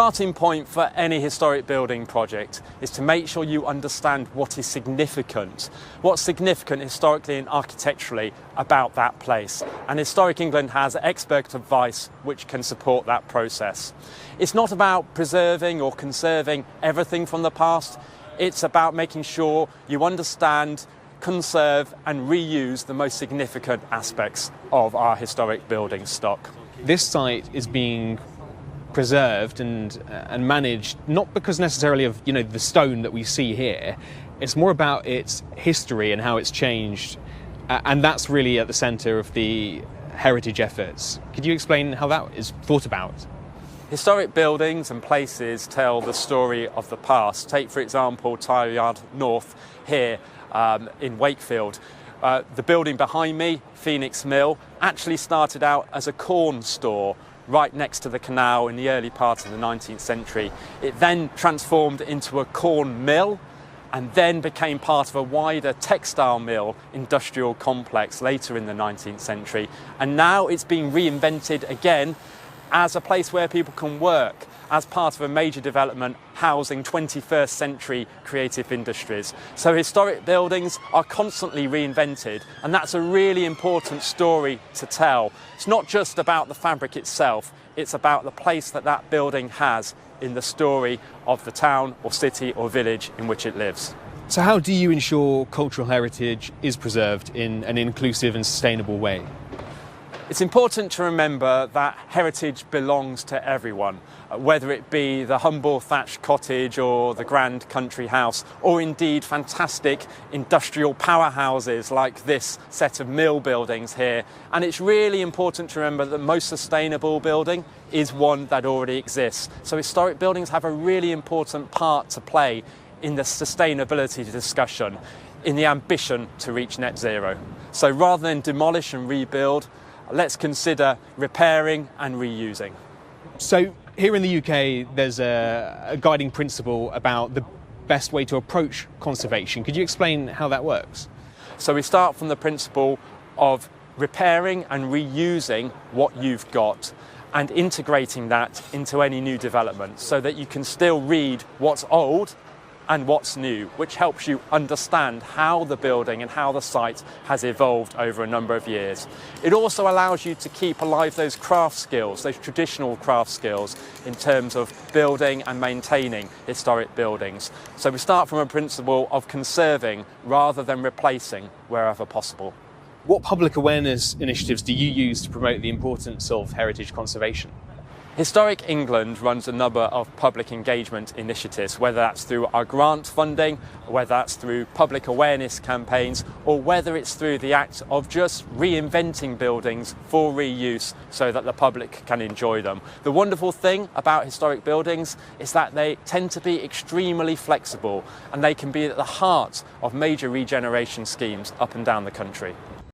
Starting point for any historic building project is to make sure you understand what is significant, what's significant historically and architecturally about that place. And Historic England has expert advice which can support that process. It's not about preserving or conserving everything from the past. It's about making sure you understand, conserve and reuse the most significant aspects of our historic building stock. This site is being preserved and managed not because necessarily of the stone that we see here. It's more about its history and how it's changed, and that's really at the centre of the heritage efforts. Could you explain how that is thought about? Historic buildings and places tell the story of the past. Take, for example, Tyre Yard North here in Wakefield. The building behind me, Phoenix Mill, actually started out as a corn store right next to the canal in the early part of the 19th century. It then transformed into a corn mill and then became part of a wider textile mill industrial complex later in the 19th century. And now it's being reinvented again as a place where people can work, as part of a major development housing 21st century creative industries. So historic buildings are constantly reinvented, and that's a really important story to tell. It's not just about the fabric itself, it's about the place that that building has in the story of the town or city or village in which it lives. So how do you ensure cultural heritage is preserved in an inclusive and sustainable way? It's important to remember that heritage belongs to everyone, whether it be the humble thatched cottage or the grand country house, or indeed fantastic industrial powerhouses like this set of mill buildings here. And it's really important to remember that the most sustainable building is one that already exists. So historic buildings have a really important part to play in the sustainability discussion, in the ambition to reach net zero. So rather than demolish and rebuild, let's consider repairing and reusing. So here in the UK, there's a guiding principle about the best way to approach conservation. Could you explain how that works? So we start from the principle of repairing and reusing what you've got and integrating that into any new development so that you can still read what's old and what's new, which helps you understand how the building and how the site has evolved over a number of years. It also allows you to keep alive those craft skills, those traditional craft skills in terms of building and maintaining historic buildings. So we start from a principle of conserving rather than replacing wherever possible. What public awareness initiatives do you use to promote the importance of heritage conservation? Historic England runs a number of public engagement initiatives, whether that's through our grant funding, whether that's through public awareness campaigns, or whether it's through the act of just reinventing buildings for reuse so that the public can enjoy them. The wonderful thing about historic buildings is that they tend to be extremely flexible and they can be at the heart of major regeneration schemes up and down the country.